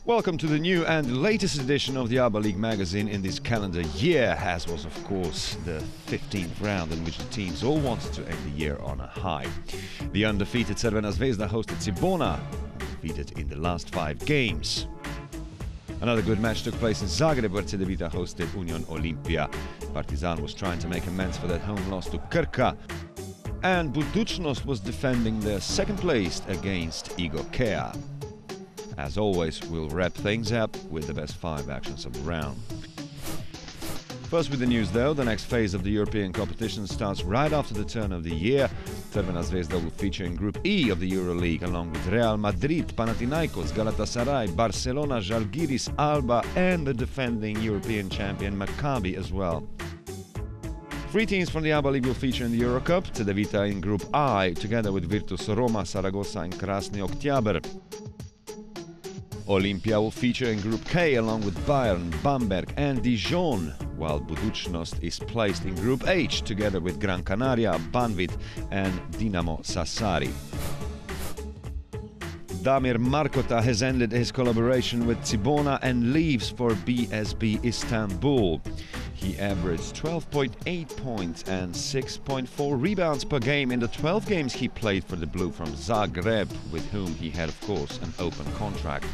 Welcome to the new and latest edition of the ABBA League magazine in this calendar year, as was of course the 15th round in which the teams all wanted to end the year on a high. The undefeated Crvena Zvezda hosted Cibona, undefeated in the last 5 games. Another good match took place in Zagreb, where Cedevita hosted Union Olimpija. Partizan was trying to make amends for that home loss to Krka, and Budućnost was defending their second place against Igokea. As always, we'll wrap things up with the best 5 actions of the round. First with the news though, the next phase of the European competition starts right after the turn of the year. Crvena Zvezda will feature in Group E of the EuroLeague along with Real Madrid, Panathinaikos, Galatasaray, Barcelona, Žalgiris, Alba and the defending European champion Maccabi as well. 3 teams from the ABBA League will feature in the Eurocup, Cedevita in Group I together with Virtus Roma, Saragossa and Krasni Oktyabr. Olimpija will feature in Group K along with Bayern, Bamberg and Dijon, while Budućnost is placed in Group H together with Gran Canaria, Banvit and Dinamo Sassari. Damir Markota has ended his collaboration with Cibona and leaves for BSB Istanbul. He averaged 12.8 points and 6.4 rebounds per game in the 12 games he played for the Blue from Zagreb, with whom he had of course an open contract.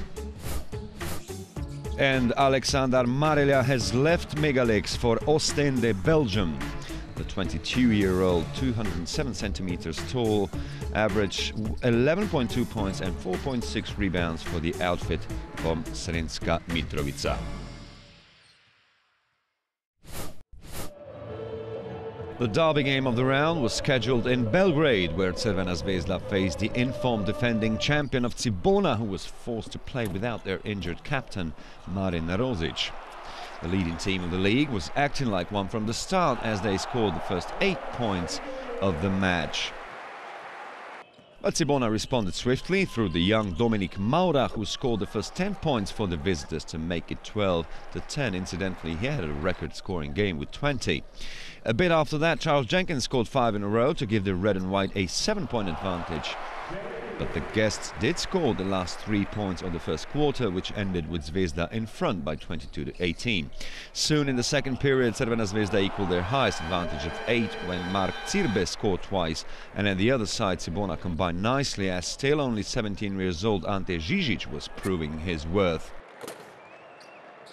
And Aleksandar Marelja has left Megalex for Ostende, Belgium. The 22-year-old, 207 centimeters tall, averaged 11.2 points and 4.6 rebounds for the outfit from Sremska Mitrovica. The derby game of the round was scheduled in Belgrade, where Crvena Zvezda faced the informed defending champion of Cibona, who was forced to play without their injured captain, Marin Rosic. The leading team of the league was acting like one from the start as they scored the first 8 points of the match. But Cibona responded swiftly through the young Dominik Maura, who scored the first 10 points for the visitors to make it 12-10. Incidentally, he had a record-scoring game with 20. A bit after that, Charles Jenkins scored 5 in a row to give the red and white a 7-point advantage. But the guests did score the last 3 points of the first quarter, which ended with Zvezda in front by 22-18. Soon in the second period, Crvena Zvezda equaled their highest advantage of 8 when Mark Cirbe scored twice, and on the other side Cibona combined nicely as still only 17 years old Ante Žižić was proving his worth.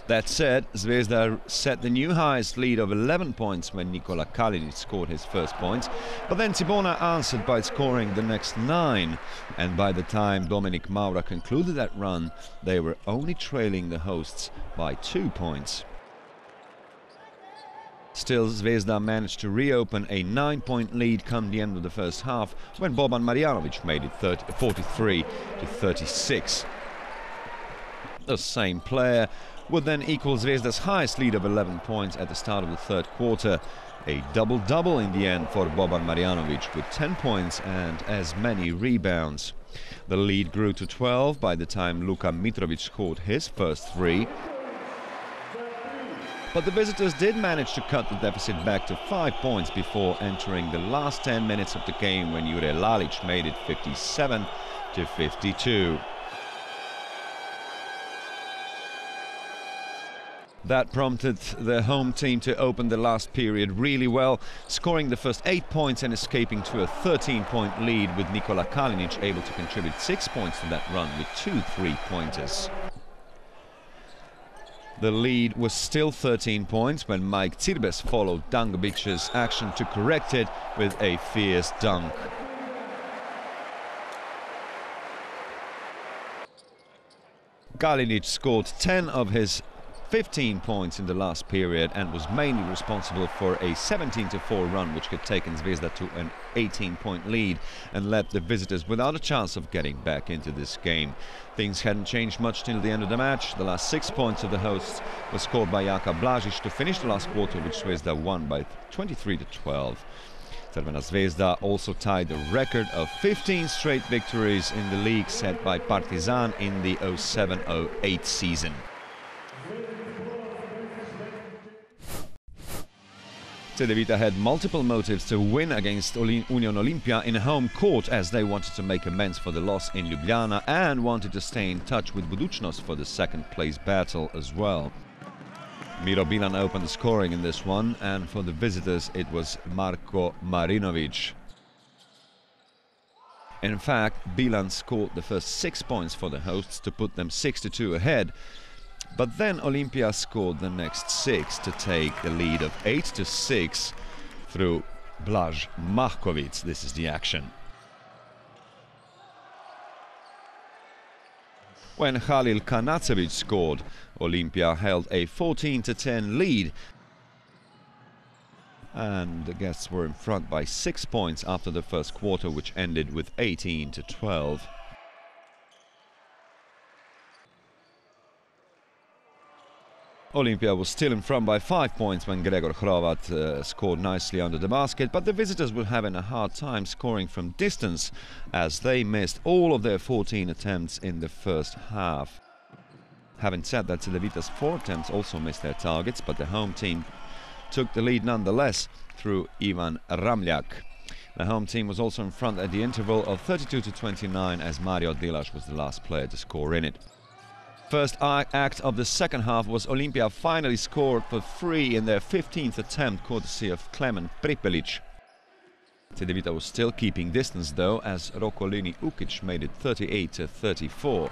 That said, Zvezda set the new highest lead of 11 points when Nikola Kalinic scored his first points, but then Cibona answered by scoring the next 9, and by the time Dominik Maura concluded that run, they were only trailing the hosts by 2 points. Still, Zvezda managed to reopen a 9-point lead come the end of the first half when Boban Marjanovic made it 43-36. The same player would then equal Zvezda's highest lead of 11 points at the start of the third quarter. A double-double in the end for Boban Marjanovic with 10 points and as many rebounds. The lead grew to 12 by the time Luka Mitrovic scored his first 3. But the visitors did manage to cut the deficit back to 5 points before entering the last 10 minutes of the game when Jure Lalic made it 57-52. That prompted the home team to open the last period really well, scoring the first 8 points and escaping to a 13-point lead, with Nikola Kalinic able to contribute 6 points to that run with 2 3-pointers. The lead was still 13 points when Mike Cirbes followed Dangobic's action to correct it with a fierce dunk. Kalinic scored 10 of his 15 points in the last period and was mainly responsible for a 17-4 run which had taken Zvezda to an 18-point lead and left the visitors without a chance of getting back into this game. Things hadn't changed much till the end of the match. The last 6 points of the hosts were scored by Jaka Blažić to finish the last quarter, which Zvezda won by 23-12. Crvena Zvezda also tied the record of 15 straight victories in the league set by Partizan in the 07-08 season. Cedevita had multiple motives to win against Union Olimpia in home court, as they wanted to make amends for the loss in Ljubljana and wanted to stay in touch with Budućnost for the second place battle as well. Miro Bilan opened the scoring in this one, and for the visitors it was Marko Marinovic. In fact, Bilan scored the first 6 points for the hosts to put them 6-2 ahead. But then Olimpia scored the next 6 to take the lead of 8-6 through Blaž Mahkovic. This is the action. When Halil Kanacevic scored, Olimpia held a 14-10 lead. And the guests were in front by 6 points after the first quarter, which ended with 18-12. Olimpia was still in front by 5 points when Gregor Hrovat scored nicely under the basket, but the visitors were having a hard time scoring from distance, as they missed all of their 14 attempts in the first half. Having said that, Cedevita's 4 attempts also missed their targets, but the home team took the lead nonetheless through Ivan Ramljak. The home team was also in front at the interval of 32-29, as Mario Dilaš was the last player to score in it. First act of the second half was Olimpia finally scored for free in their 15th attempt, courtesy of Klemen Pripelic. Cedevita was still keeping distance though, as Rokolini Ukic made it 38-34.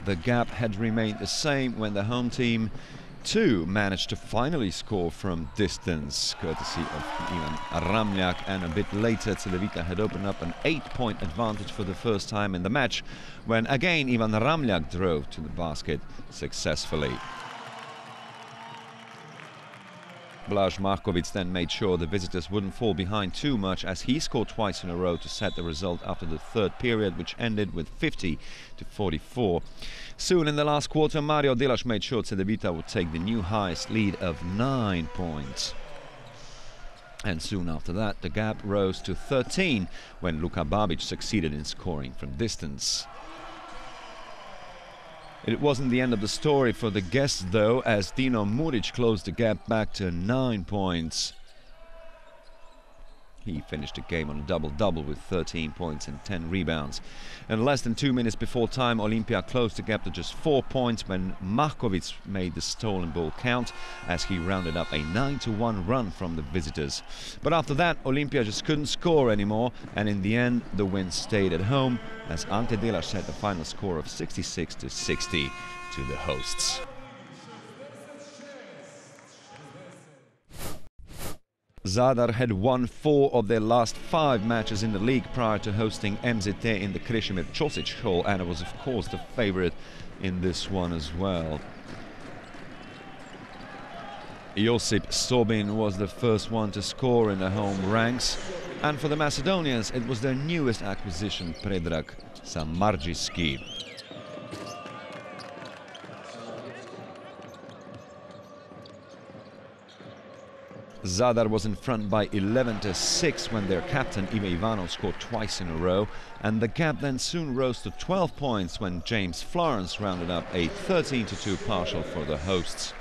The gap had remained the same when the home team too managed to finally score from distance, courtesy of Ivan Ramljak, and a bit later Cedevita had opened up an 8-point advantage for the first time in the match, when again Ivan Ramljak drove to the basket successfully. Blaž Mahkovic then made sure the visitors wouldn't fall behind too much, as he scored twice in a row to set the result after the third period, which ended with 50-44. Soon in the last quarter, Mario Dilaš made sure Cedevita would take the new highest lead of 9 points. And soon after that, the gap rose to 13 when Luka Babic succeeded in scoring from distance. It wasn't the end of the story for the guests though, as Dino Muric closed the gap back to 9 points. He finished the game on a double-double with 13 points and 10 rebounds. And less than 2 minutes before time, Olimpia closed the gap to just 4 points when Mahkovic made the stolen ball count, as he rounded up a 9-1 run from the visitors. But after that, Olimpia just couldn't score anymore, and in the end, the win stayed at home, as Ante Dilaš set the final score of 66-60 to the hosts. Zadar had won 4 of their last 5 matches in the league prior to hosting MZT in the Krešimir Ćosić Hall, and it was of course the favorite in this one as well. Josip Sobin was the first one to score in the home ranks, and for the Macedonians it was their newest acquisition, Predrag Samardžićski. Zadar was in front by 11-6 when their captain Ive Ivanov scored twice in a row, and the gap then soon rose to 12 points when James Florence rounded up a 13-2 partial for the hosts.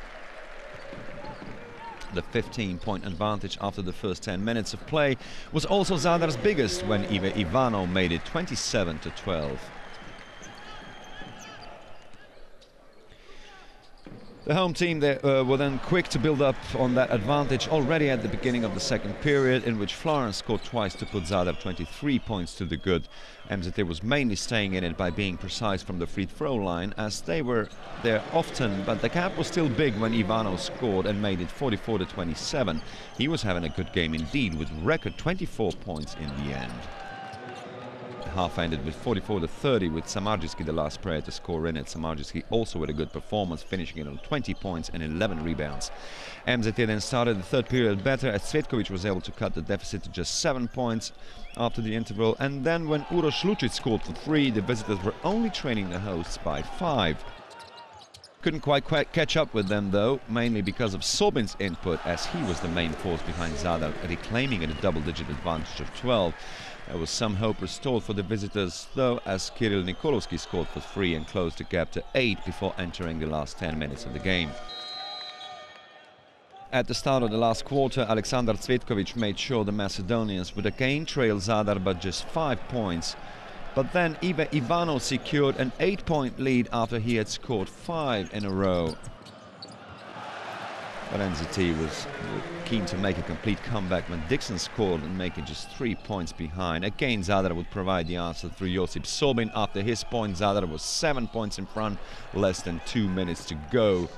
The 15-point advantage after the first 10 minutes of play was also Zadar's biggest when Ive Ivanov made it 27-12. The home team were then quick to build up on that advantage already at the beginning of the second period, in which Florence scored twice to put Zadar 23 points to the good. MZT was mainly staying in it by being precise from the free throw line, as they were there often, but the gap was still big when Ivanov scored and made it 44-27. He was having a good game indeed, with record 24 points in the end. The half ended with 44-30, with Samardžićski the last player to score in it. Samardžićski also with a good performance, finishing it on 20 points and 11 rebounds. MZT then started the third period better, as Cvetkovic was able to cut the deficit to just 7 points after the interval, and then when Uroš Lučić scored for 3, the visitors were only trailing the hosts by 5. Couldn't quite catch up with them though, mainly because of Sobin's input, as he was the main force behind Zadar, reclaiming a double-digit advantage of 12. There was some hope restored for the visitors though, as Kirill Nikolovsky scored for 3 and closed the gap to 8 before entering the last 10 minutes of the game. At the start of the last quarter, Aleksandar Cvetkovic made sure the Macedonians would again trail Zadar by just 5 points. But then Ive Ivanov secured an 8-point lead after he had scored 5 in a row. But NZT was keen to make a complete comeback when Dixon scored and make it just 3 points behind. Again, Zadar would provide the answer through Josip Sobin. After his point, Zadar was 7 points in front, less than 2 minutes to go.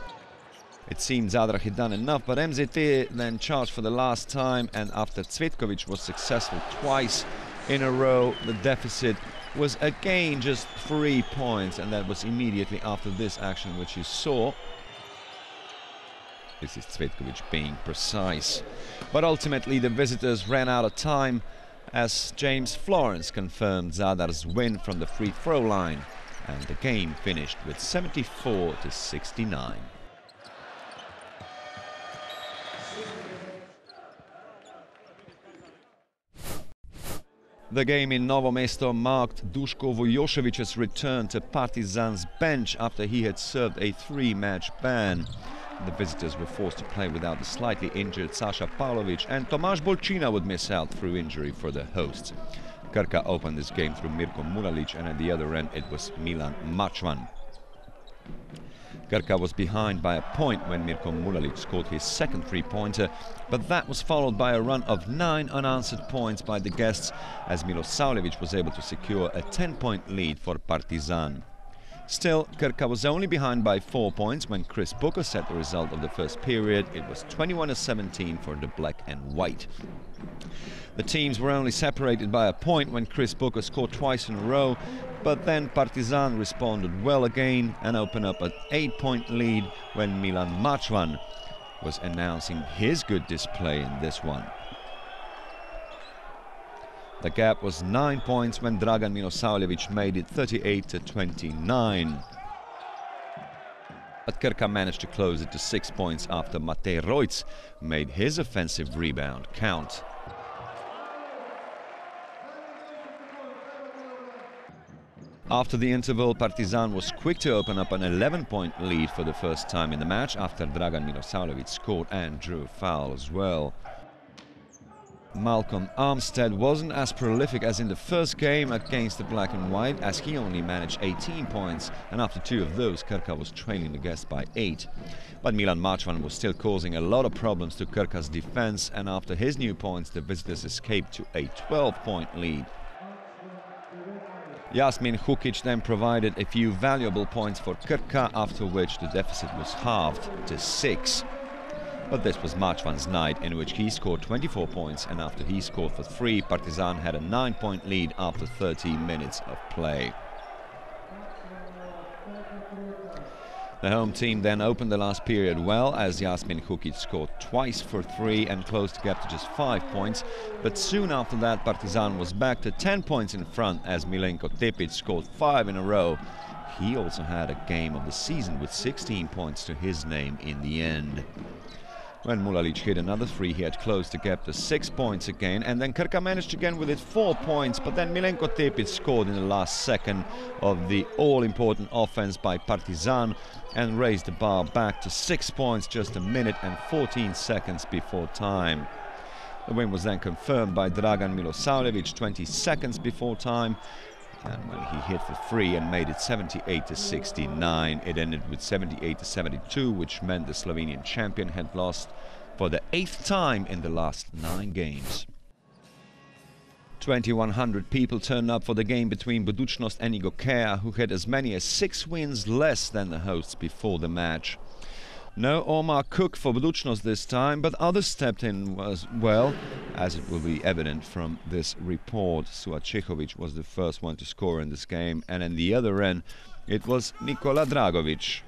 It seemed Zadar had done enough, but MZT then charged for the last time, and after Cvetkovic was successful twice in a row, the deficit was again just 3 points, and that was immediately after this action which you saw. This is Cvetkovic being precise. But ultimately the visitors ran out of time as James Florence confirmed Zadar's win from the free throw line, and the game finished with 74-69. The game in Novo Mesto marked Duško Vujosevic's return to Partizan's bench after he had served a 3-match ban. The visitors were forced to play without the slightly injured Sasha Pavlovic, and Tomaž Bolčina would miss out through injury for the hosts. Krka opened this game through Mirko Mulalic, and at the other end it was Milan Mačvan. Krka was behind by a point when Mirko Mulalic scored his second 3-pointer, but that was followed by a run of 9 unanswered points by the guests, as Milos Saulevic was able to secure a 10-point lead for Partizan. Still, Krka was only behind by 4 points when Chris Booker set the result of the first period. It was 21-17 for the black and white. The teams were only separated by a point when Chris Booker scored twice in a row, but then Partizan responded well again and opened up an 8-point lead when Milan Mačvan was announcing his good display in this one. The gap was 9 points when Dragan Milosavljevic made it 38-29. But Krka managed to close it to 6 points after Matej Rojc made his offensive rebound count. After the interval, Partizan was quick to open up an 11-point lead for the first time in the match after Dragan Milosavljevic scored and drew a foul as well. Malcolm Armstead wasn't as prolific as in the first game against the black and white, as he only managed 18 points, and after 2 of those Krka was trailing the guests by 8. But Milan Mačvan was still causing a lot of problems to Krka's defense, and after his new points the visitors escaped to a 12-point lead. Jasmin Hukic then provided a few valuable points for Krka, after which the deficit was halved to 6. But this was Mačvan's night, in which he scored 24 points, and after he scored for 3, Partizan had a 9-point lead after 30 minutes of play. The home team then opened the last period well, as Jasmin Hukic scored twice for 3 and closed the gap to just 5 points. But soon after that, Partizan was back to 10 points in front, as Milenko Tepic scored 5 in a row. He also had a game of the season with 16 points to his name in the end. When Mulalic hit another 3, he had closed the gap to 6 points again, and then Krka managed again with it 4 points, but then Milenko Tepic scored in the last second of the all-important offense by Partizan and raised the bar back to 6 points just a minute and 14 seconds before time. The win was then confirmed by Dragan Milosavljevic 20 seconds before time, and when he hit for 3 and made it 78-69, it ended with 78-72, which meant the Slovenian champion had lost for the 8th time in the last 9 games. 2,100 people turned up for the game between Budućnost and Igokea, who had as many as 6 wins less than the hosts before the match. No Omar Cook for Budućnost this time, but others stepped in as well, as it will be evident from this report. Suat Čehović was the first one to score in this game, and in the other end it was Nikola Dragovic.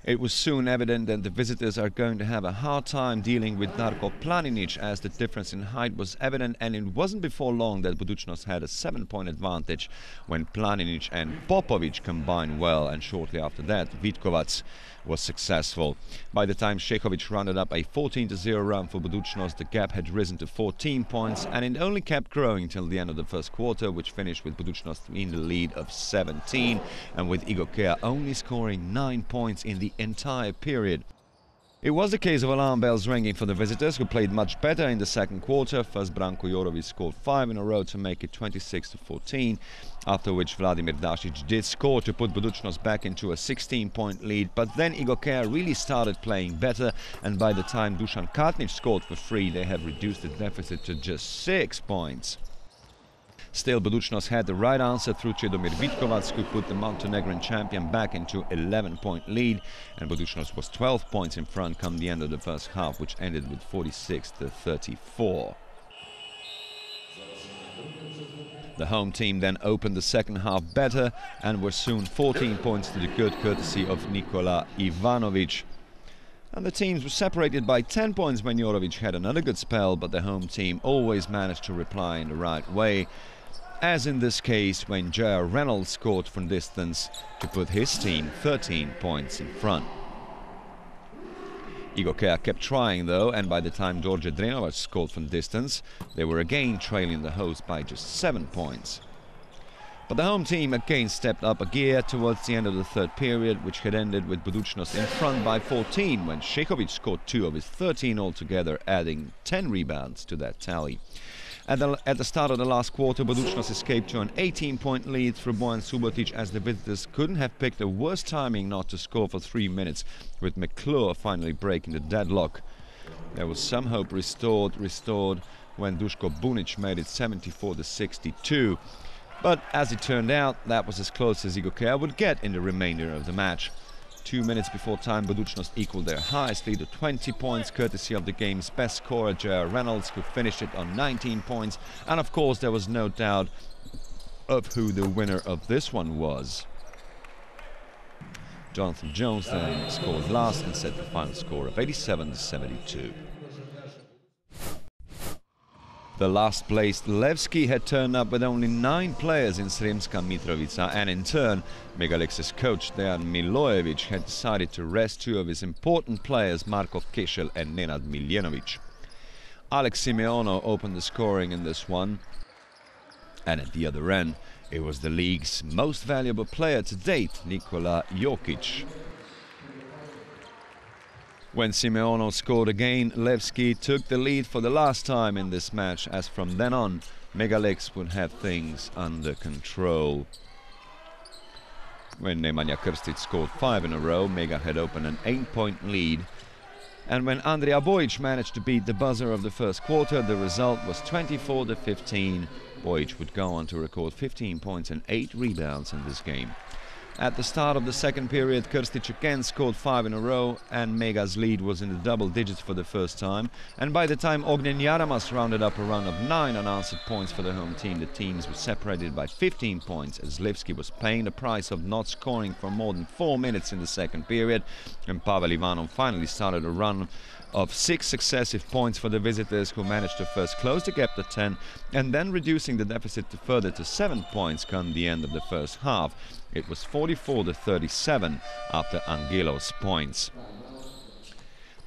It was soon evident that the visitors are going to have a hard time dealing with Darko Planinic, as the difference in height was evident, and it wasn't before long that Budućnost had a 7-point advantage when Planinic and Popovic combined well, and shortly after that Vitkovac was successful. By the time Čehović rounded up a 14-0 run for Budućnost, the gap had risen to 14 points, and it only kept growing till the end of the first quarter, which finished with Budućnost in the lead of 17, and with Igokea only scoring 9 points in the the entire period. It was a case of alarm bells ringing for the visitors, who played much better in the second quarter. First, Branko Jorovic scored 5 in a row to make it 26-14, after which Vladimir Dasic did score to put Budućnost back into a 16-point lead. But then Igor Kea really started playing better, and by the time Dusan Katnic scored for 3, they have reduced the deficit to just 6 points. Still, Budućnost had the right answer through Čedomir Vitkovac, who put the Montenegrin champion back into 11-point lead, and Budućnost was 12 points in front come the end of the first half, which ended with 46-34. The home team then opened the second half better and were soon 14 points to the good, courtesy of Nikola Ivanovic. And the teams were separated by 10 points when Jorovic had another good spell, but the home team always managed to reply in the right way, as in this case when J.R. Reynolds scored from distance to put his team 13 points in front. Igor Kea kept trying though, and by the time Đorđe Drenovac scored from distance, they were again trailing the host by just 7 points. But the home team again stepped up a gear towards the end of the third period, which had ended with Budućnost in front by 14 when Šehović scored 2 of his 13 altogether, adding 10 rebounds to that tally. At the start of the last quarter, Budućnost escaped to an 18-point lead through Bojan Subotic, as the visitors couldn't have picked a worse timing not to score for 3 minutes, with McClure finally breaking the deadlock. There was some hope restored when Duško Bunić made it 74-62. But as it turned out, that was as close as Igor Kea would get in the remainder of the match. 2 minutes before time, Budućnost equaled their highest lead of 20 points, courtesy of the game's best scorer, J.R. Reynolds, who finished it on 19 points. And of course, there was no doubt of who the winner of this one was. Jonathan Jones then scored last and set the final score of 87-72. The last-placed Levski had turned up with only 9 players in Sremska Mitrovica, and in turn, Megalex's coach Dejan Milojevic had decided to rest 2 of his important players, Marko Kešel and Nenad Miljenovic. Alex Simeono opened the scoring in this one, and at the other end, it was the league's most valuable player to date, Nikola Jokic. When Simeono scored again, Levski took the lead for the last time in this match, as from then on, Megalex would have things under control. When Nemanja Krstic scored 5 in a row, Mega had opened an 8-point lead. And when Andrija Bojic managed to beat the buzzer of the first quarter, the result was 24-15. Bojic would go on to record 15 points and 8 rebounds in this game. At the start of the second period, Krstic again scored 5 in a row, and Mega's lead was in the double digits for the first time. And by the time Ognjen Jaramas rounded up a run of 9 unanswered points for the home team, the teams were separated by 15 points, as Levski was paying the price of not scoring for more than 4 minutes in the second period, and Pavel Ivanov finally started a run of 6 successive points for the visitors, who managed to first close the gap to 10 and then reducing the deficit further to 7 points come the end of the first half. It was 44-37 after Angelo's points.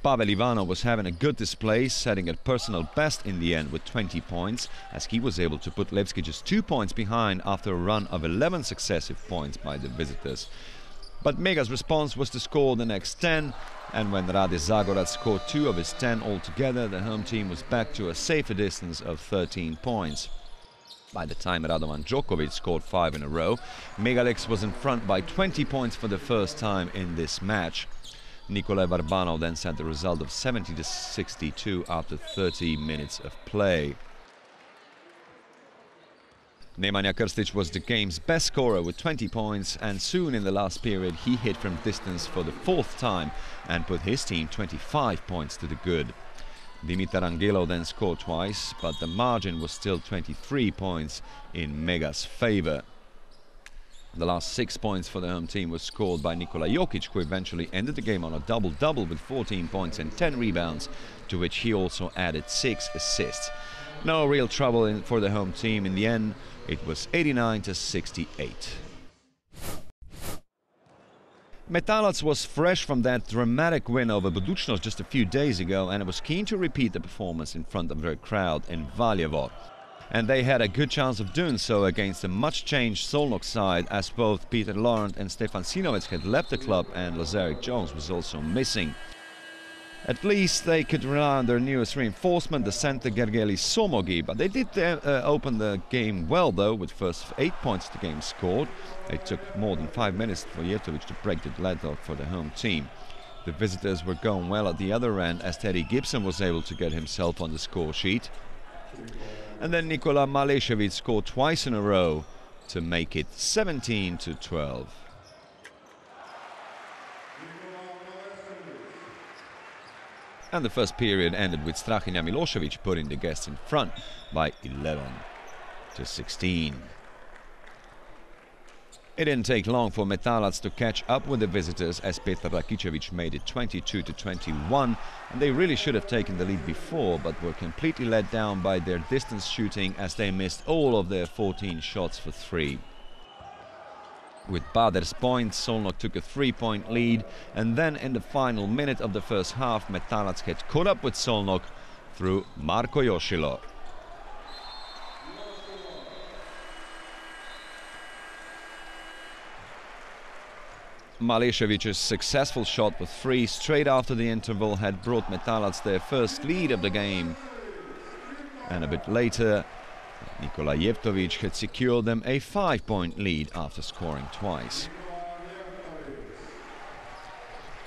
Pavel Ivanov was having a good display, setting a personal best in the end with 20 points, as he was able to put Levski just 2 points behind after a run of 11 successive points by the visitors. But Mega's response was to score the next 10, and when Rade Zagorac scored 2 of his 10 altogether, the home team was back to a safer distance of 13 points. By the time Radovan Djokovic scored 5 in a row, Megalex was in front by 20 points for the first time in this match. Nikolai Varbanov then set the result of 70-62 after 30 minutes of play. Nemanja Krstic was the game's best scorer with 20 points, and soon in the last period he hit from distance for the 4th time and put his team 25 points to the good. Dimitar Angelo then scored twice, but the margin was still 23 points in Mega's favor. The last 6 points for the home team was scored by Nikola Jokic, who eventually ended the game on a double-double with 14 points and 10 rebounds, to which he also added 6 assists. No real trouble for the home team in the end. It was 89-68. Metalac was fresh from that dramatic win over Budućnost just a few days ago, and it was keen to repeat the performance in front of their crowd in Valjevo. And they had a good chance of doing so against a much-changed Szolnok side, as both Peter Laurent and Stefan Sinovic had left the club and Lazaric Jones was also missing. At least they could rely on their newest reinforcement, the centre Gergely Somogi, but they did open the game well though, with first 8 points the game scored. It took more than 5 minutes for Jevtovic to break the deadlock for the home team. The visitors were going well at the other end, as Teddy Gibson was able to get himself on the score sheet. And then Nikola Malešević scored twice in a row to make it 17-12. And the first period ended with Strahina Milošević putting the guests in front by 11-16. It didn't take long for Metalac to catch up with the visitors, as Petar Rakicevic made it 22-21, and they really should have taken the lead before, but were completely let down by their distance shooting, as they missed all of their 14 shots for 3. With Bader's point, Szolnok took a 3-point lead, and then in the final minute of the first half, Metalac had caught up with Szolnok through Marko Jošilo. Maleševic's successful shot with 3 straight after the interval had brought Metalac their first lead of the game. And a bit later, Nikola Jevtovic had secured them a 5-point lead after scoring twice.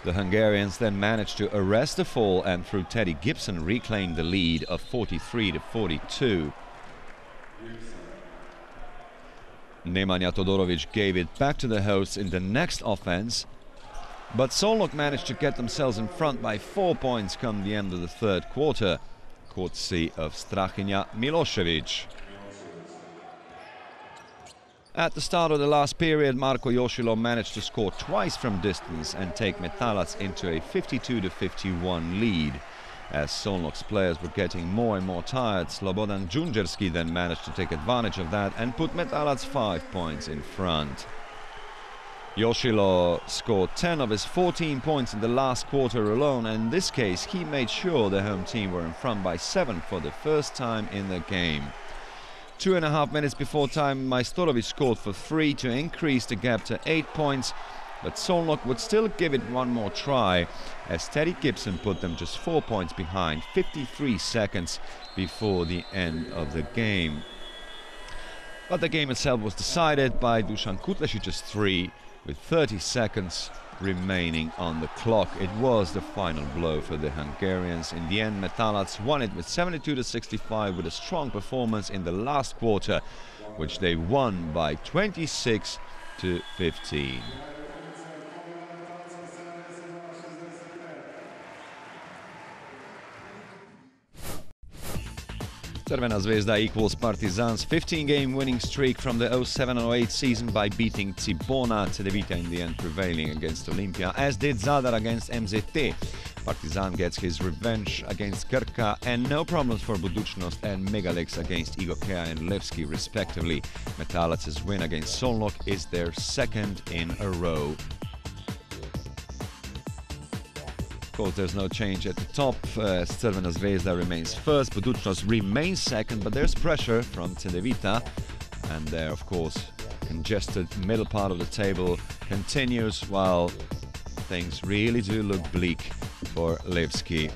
The Hungarians then managed to arrest the fall and through Teddy Gibson reclaimed the lead of 43-42. Nemanja Todorovic gave it back to the hosts in the next offense, but Szolnok managed to get themselves in front by 4 points come the end of the third quarter, courtesy of Strahina Milošević. At the start of the last period, Marko Jošilo managed to score twice from distance and take Metalac into a 52-51 lead. As Szolnok's players were getting more and more tired, Slobodan Džunđerski then managed to take advantage of that and put Metalac 5 points in front. Jošilo scored 10 of his 14 points in the last quarter alone, and in this case he made sure the home team were in front by 7 for the first time in the game. 2.5 minutes before time, Majstorovic scored for 3 to increase the gap to 8 points, but Szolnok would still give it one more try, as Teddy Gibson put them just 4 points behind, 53 seconds before the end of the game. But the game itself was decided by Dusan Kutlešic's 3, with 30 seconds remaining on the clock. It was the final blow for the Hungarians. In the end, Metalac won it with 72-65 with a strong performance in the last quarter, which they won by 26-15. Crvena Zvezda equals Partizan's 15-game winning streak from the 07-08 season by beating Cibona. Cedevita in the end prevailing against Olimpia, as did Zadar against MZT. Partizan gets his revenge against Krka, and no problems for Budućnost and Megalex against Igokea and Levski respectively. Metalac's win against Szolnok is their second in a row. Of course, there's no change at the top. Crvena Zvezda remains first, Budućnost remains second, but there's pressure from Cedevita, and their, of course, congested middle part of the table continues, while things really do look bleak for Levski.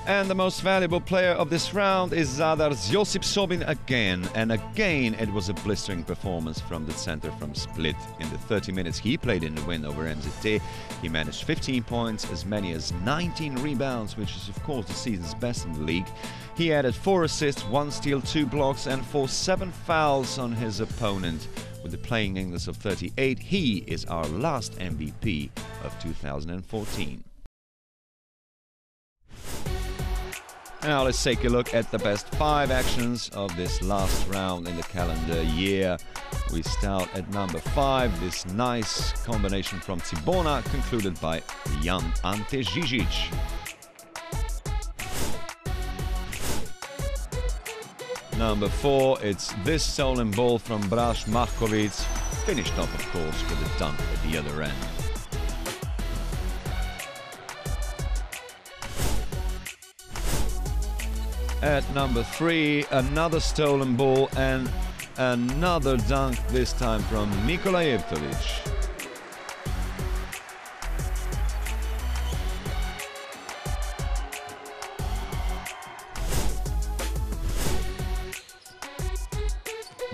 And the most valuable player of this round is Zadar's Josip Sobin again. And again, it was a blistering performance from the center from Split. In the 30 minutes he played in the win over MZT, he managed 15 points, as many as 19 rebounds, which is of course the season's best in the league. He added 4 assists, 1 steal, 2 blocks, and forced 7 fouls on his opponent. With the playing English of 38, he is our last MVP of 2014. Now let's take a look at the best 5 actions of this last round in the calendar year. We start at number 5, this nice combination from Cibona, concluded by young Ante Žižić. Number 4, it's this stolen ball from Braš Mahkovic, finished off of course with a dunk at the other end. at number 3, another stolen ball and another dunk, this time from Nikola Jevtovic.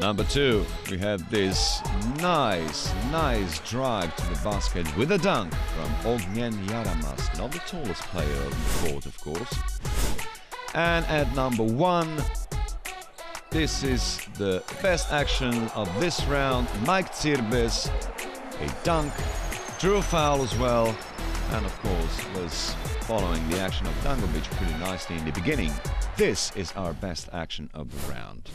Number 2, we had this nice drive to the basket with a dunk from Ognjen Yaramas, not the tallest player on the court, of course. And at number 1, this is the best action of this round. Mike Tsirbes, a dunk, drew a foul as well, and of course was following the action of Dangovic pretty nicely in the beginning. This is our best action of the round.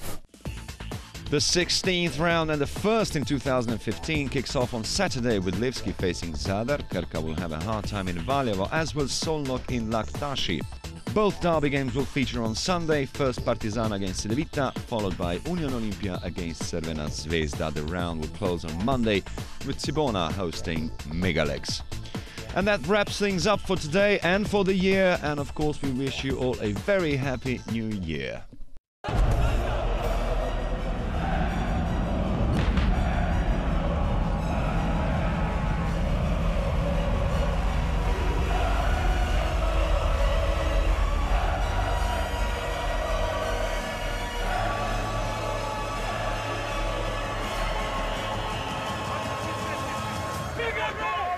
The 16th round and the first in 2015 kicks off on Saturday with Levski facing Zadar. Krka will have a hard time in Valjevo, as will Solnok in Laktashi. Both derby games will feature on Sunday, first Partizan against Cedevita, followed by Union Olimpia against Crvena Zvezda. The round will close on Monday with Cibona hosting Megalex. And that wraps things up for today and for the year, and of course we wish you all a very happy new year. Liga!